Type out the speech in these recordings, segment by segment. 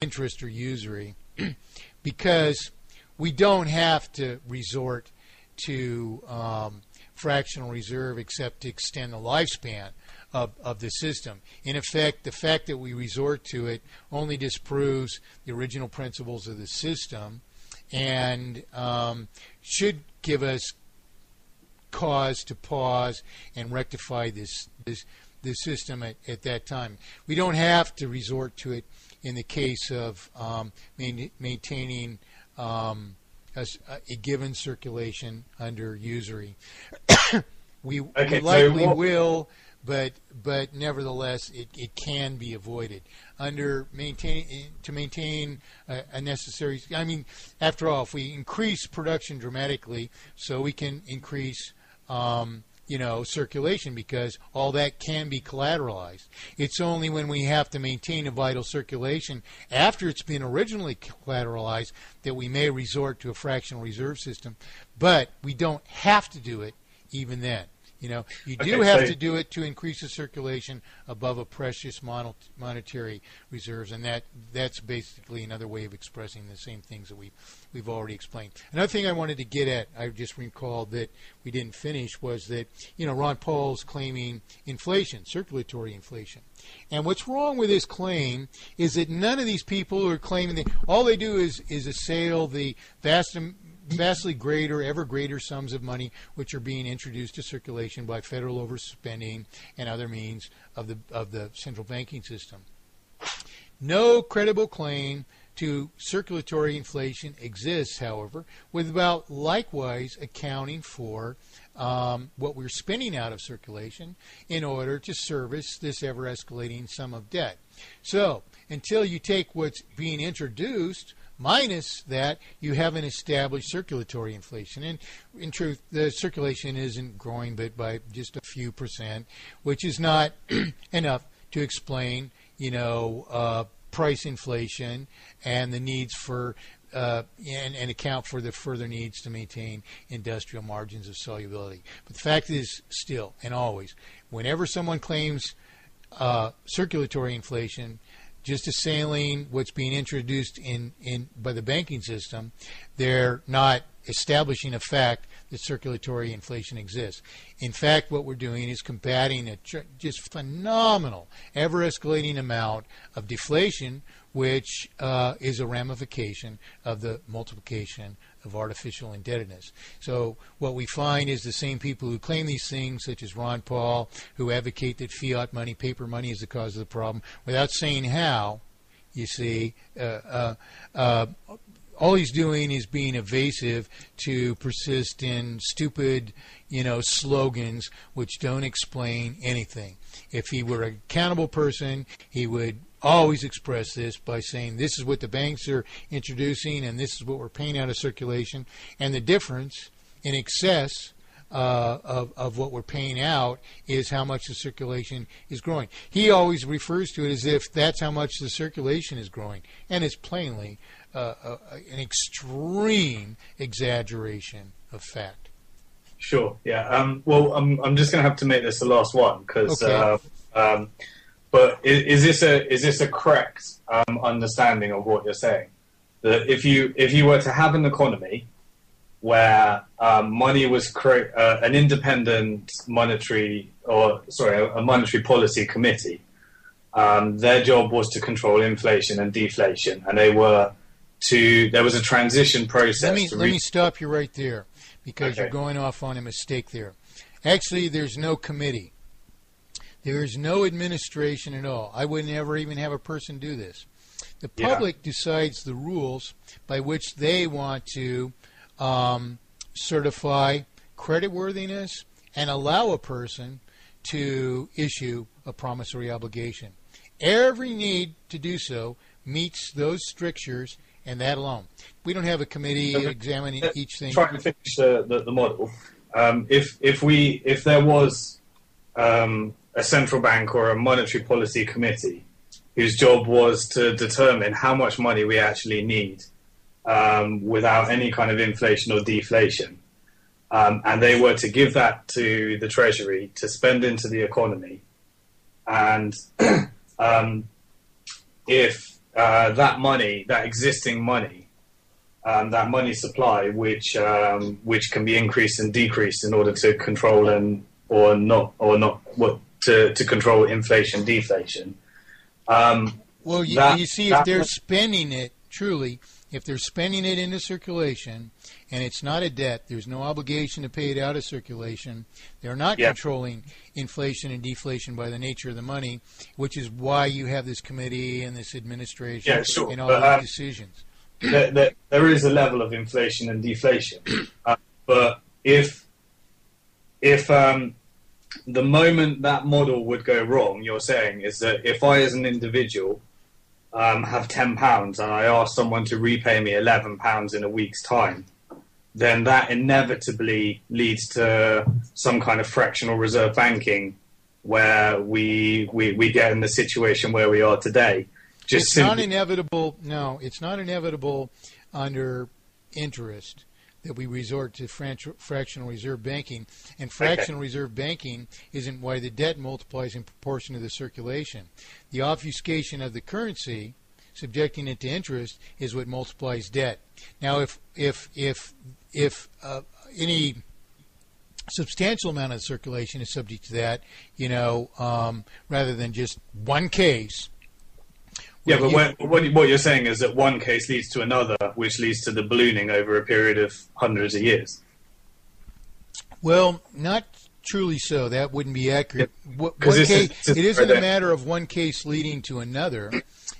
interest or usury because we don't have to resort to fractional reserve except to extend the lifespan of the system. In effect, the fact that we resort to it only disproves the original principles of the system and should give us cause to pause and rectify this system at that time. We don't have to resort to it in the case of maintaining a given circulation under usury. we likely will, but nevertheless it can be avoided to maintain a necessary. I mean, after all, if we increase production dramatically, so we can increase circulation, because all that can be collateralized. It's only when we have to maintain a vital circulation after it's been originally collateralized that we may resort to a fractional reserve system, but we don't have to do it even then. You do have to do it to increase the circulation above a precious monetary reserves, and that's basically another way of expressing the same things that we've already explained. Another thing I wanted to get at, I just recalled that we didn't finish, was that Ron Paul's claiming inflation, circulatory inflation, and what's wrong with his claim is that none of these people are claiming that all they do is assail the vastly greater, ever greater sums of money which are being introduced to circulation by federal overspending and other means of the central banking system. No credible claim to circulatory inflation exists, however, without likewise accounting for what we're spending out of circulation in order to service this ever-escalating sum of debt. So, until you take what's being introduced minus that, you have an established circulatory inflation. And in truth, the circulation isn't growing but by just a few percent, which is not enough to explain, price inflation and the needs for and account for the further needs to maintain industrial margins of solubility. But the fact is, still and always, whenever someone claims circulatory inflation, just assailing what's being introduced by the banking system, they're not establishing a fact that circulatory inflation exists. In fact, what we're doing is combating a just phenomenal, ever-escalating amount of deflation, which is a ramification of the multiplication of artificial indebtedness. So what we find is the same people who claim these things, such as Ron Paul, who advocate that fiat money, paper money, is the cause of the problem, without saying how, you see, all he's doing is being evasive to persist in stupid, slogans which don't explain anything. If he were an accountable person, he would always express this by saying this is what the banks are introducing and this is what we're paying out of circulation, and the difference in excess of what we're paying out is how much the circulation is growing. He always refers to it as if that's how much the circulation is growing, and it's plainly an extreme exaggeration of fact. Sure. Yeah. Well, I'm just going to have to make this the last one because. Okay. But is this a correct understanding of what you're saying? That if you were to have an economy where money was an independent a monetary policy committee, their job was to control inflation and deflation, and there was a transition process. Let me stop you right there, because you're going off on a mistake there. Actually, there's no committee. There is no administration at all. I would never even have a person do this. The public decides the rules by which they want to certify creditworthiness and allow a person to issue a promissory obligation. Every need to do so meets those strictures, and that alone. We don't have a committee examining each thing. Trying to finish the model. If there was a central bank or a monetary policy committee whose job was to determine how much money we actually need without any kind of inflation or deflation, and they were to give that to the Treasury to spend into the economy, and if that money, that existing money, that money supply, which can be increased and decreased in order to control to control inflation, deflation. Well, you see, if they're spending it truly, if they're spending it into circulation, and it's not a debt, there's no obligation to pay it out of circulation. They're not controlling inflation and deflation by the nature of the money, which is why you have this committee and this administration and all these decisions. There is a level of inflation and deflation, but if the moment that model would go wrong, you're saying is that if I, as an individual, have £10 and I ask someone to repay me £11 in a week's time, then that inevitably leads to some kind of fractional reserve banking, where we get in the situation where we are today. It's not inevitable. No, it's not inevitable under interest that we resort to fractional reserve banking. And fractional reserve banking isn't why the debt multiplies in proportion to the circulation. The obfuscation of the currency, subjecting it to interest, is what multiplies debt. Now, if any substantial amount of circulation is subject to that, rather than just one case. Yeah, but what you're saying is that one case leads to another, which leads to the ballooning over a period of hundreds of years. Well, not truly so. That wouldn't be accurate. It isn't a matter of one case leading to another.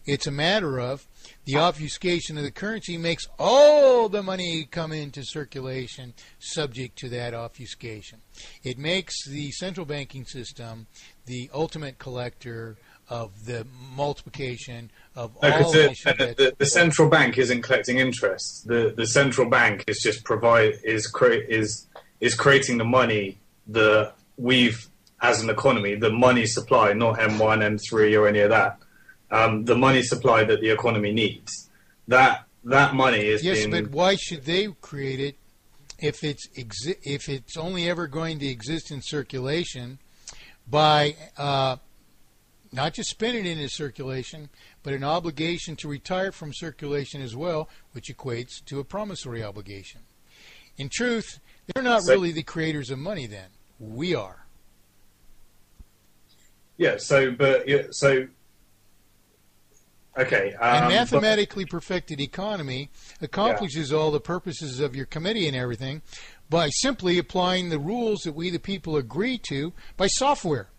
It's a matter of the obfuscation of the currency makes all the money come into circulation subject to that obfuscation. It makes the central banking system the ultimate collector of the multiplication of all the central bank isn't collecting interest. The central bank is just creating the money that we've, as an economy, the money supply, not M1, M3 or any of that. The money supply that the economy needs. That money is being... Yes, but why should they create it if it's only ever going to exist in circulation by not just spending it into circulation, but an obligation to retire from circulation as well, which equates to a promissory obligation. In truth, they're not really the creators of money then. We are. Yeah, okay. A mathematically perfected economy accomplishes all the purposes of your committee and everything by simply applying the rules that we the people agree to by software.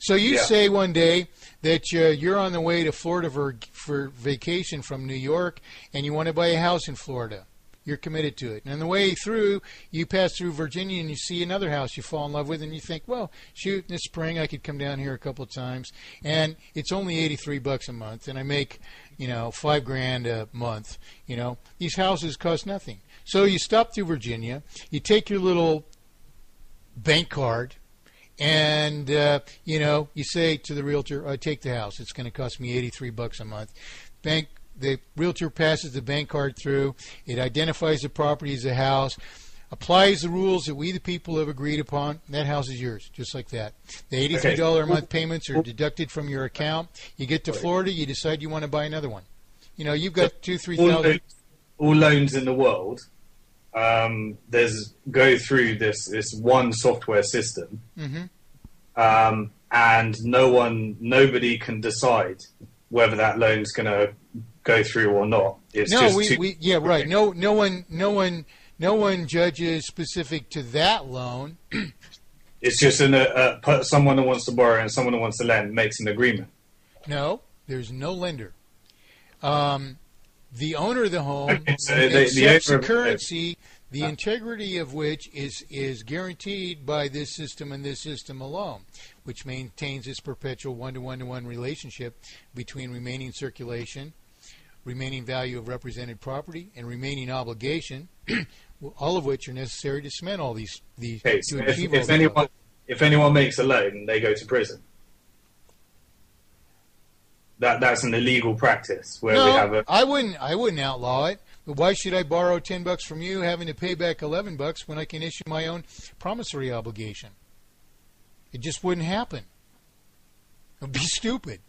So you say one day that you're on the way to Florida for vacation from New York, and you want to buy a house in Florida. You're committed to it. And on the way through, you pass through Virginia and you see another house you fall in love with, and you think, well, shoot, this spring I could come down here a couple of times, and it's only $83 a month, and I make, $5,000 a month. These houses cost nothing. So you stop through Virginia, you take your little bank card, and you say to the realtor, "I take the house. It's going to cost me $83 a month." The realtor passes the bank card through. It identifies the property as a house, applies the rules that we the people have agreed upon. That house is yours, just like that. The $83 a month payments are deducted from your account. You get to Florida, you decide you want to buy another one. You've got $3,000. All loans in the world. Go through this one software system, and nobody can decide whether that loan's going to go through or not. No one judges specific to that loan. It's just someone who wants to borrow and someone who wants to lend makes an agreement. No, there's no lender. The owner of the home accepts the currency, the integrity of which is guaranteed by this system and this system alone, which maintains this perpetual one-to-one-to-one relationship between remaining circulation, remaining value of represented property, and remaining obligation, all of which are necessary to cement all these okay, so to achieve if anyone makes a loan, they go to prison. That's an illegal practice where we have I wouldn't outlaw it. But why should I borrow $10 from you, having to pay back $11 when I can issue my own promissory obligation? It just wouldn't happen. It would be stupid.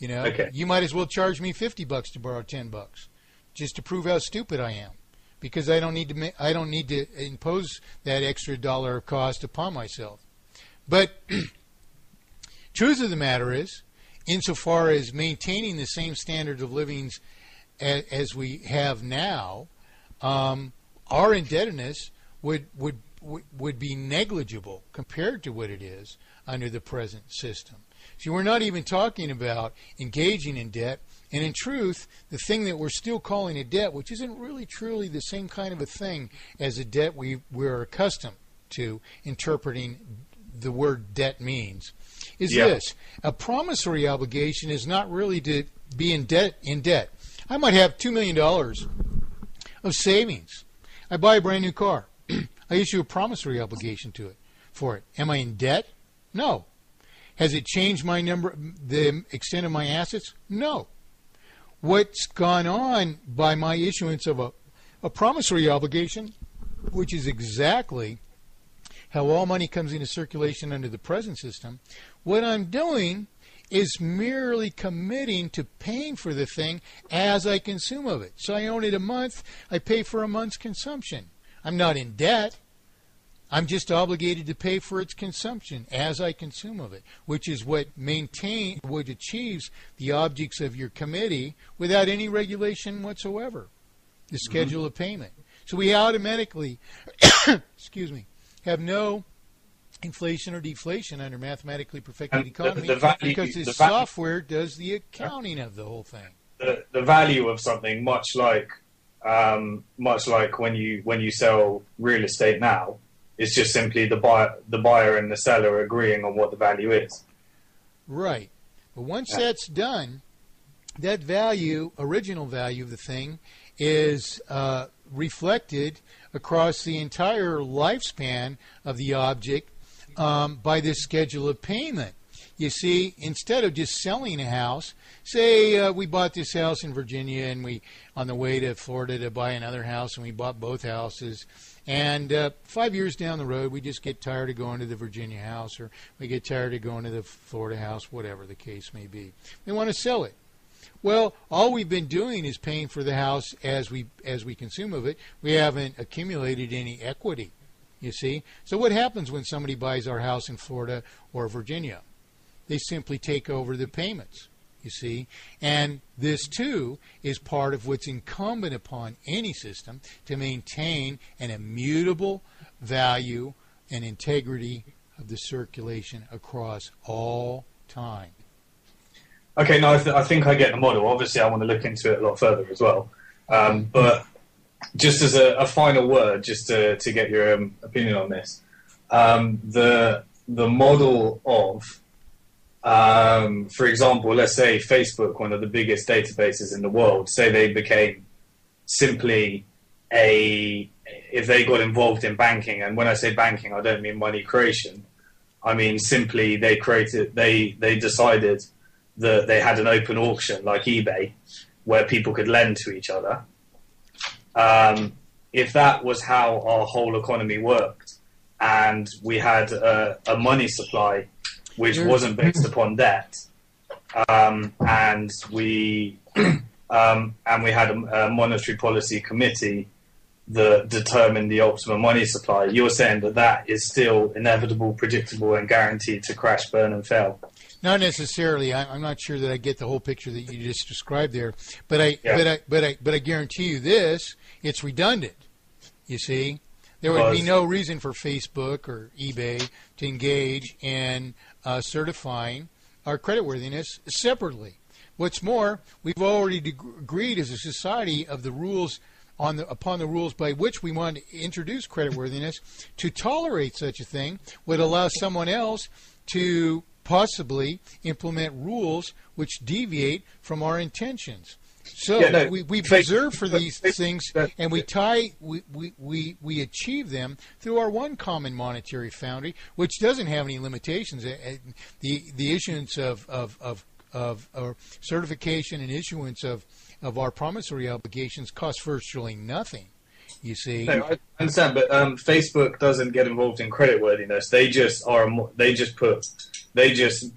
You know, Okay. you might as well charge me $50 to borrow $10, just to prove how stupid I am, because I don't need to impose that extra dollar of cost upon myself. But truth of the matter is, insofar as maintaining the same standard of living as we have now, our indebtedness would be negligible compared to what it is under the present system. See, we're not even talking about engaging in debt, and in truth, the thing that we're still calling a debt, which isn't really truly the same kind of a thing as a debt we're accustomed to interpreting the word debt means, is this. A promissory obligation is not really to be in debt. I might have $2 million of savings. I buy a brand new car. I issue a promissory obligation for it. Am I in debt? No. Has it changed the extent of my assets? No. What's gone on by my issuance of a promissory obligation, which is exactly how all money comes into circulation under the present system, what I'm doing is merely committing to paying for the thing as I consume of it. So I own it a month, I pay for a month's consumption. I'm not in debt. I'm just obligated to pay for its consumption as I consume of it, which is what achieves the objects of your committee without any regulation whatsoever, the schedule of payment. So we automatically, excuse me, have no inflation or deflation under mathematically perfected economy because the software does the accounting of the whole thing. The value of something, much like when you sell real estate now, it's just simply the buyer and the seller agreeing on what the value is. Right. But once that's done, that original value of the thing, is reflected across the entire lifespan of the object by this schedule of payment. You see, instead of just selling a house, say we bought this house in Virginia and we on the way to Florida to buy another house, and we bought both houses. And 5 years down the road, we just get tired of going to the Virginia house, or we get tired of going to the Florida house, whatever the case may be. We want to sell it. Well, all we've been doing is paying for the house as we consume of it. We haven't accumulated any equity, you see. So what happens when somebody buys our house in Florida or Virginia? They simply take over the payments, you see. And this, too, is part of what's incumbent upon any system to maintain an immutable value and integrity of the circulation across all time. Okay, no, I think I get the model. Obviously, I want to look into it a lot further as well. But just as a final word, just to get your opinion on this, the model of, for example, let's say Facebook, one of the biggest databases in the world, say they became simply if they got involved in banking, and when I say banking, I don't mean money creation. I mean simply they decided that they had an open auction like eBay where people could lend to each other. If that was how our whole economy worked, and we had a money supply which wasn't based upon debt, and we had a monetary policy committee that determined the optimum money supply, you're saying that is still inevitable, predictable, and guaranteed to crash, burn, and fail? Not necessarily. I'm not sure that I get the whole picture that you just described there, but I guarantee you this: it's redundant. You see, there would be no reason for Facebook or eBay to engage in certifying our creditworthiness separately. What's more, we've already agreed as a society of the rules upon the rules by which we want to introduce creditworthiness. To tolerate such a thing would allow someone else to possibly implement rules which deviate from our intentions. So we preserve for these things, and we achieve them through our one common monetary foundry, which doesn't have any limitations. The issuance of certification and issuance of our promissory obligations costs virtually nothing. You see, no, I understand, but Facebook doesn't get involved in creditworthiness. They just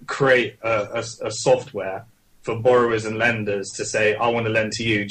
create a software for borrowers and lenders to say, I want to lend to you. Do you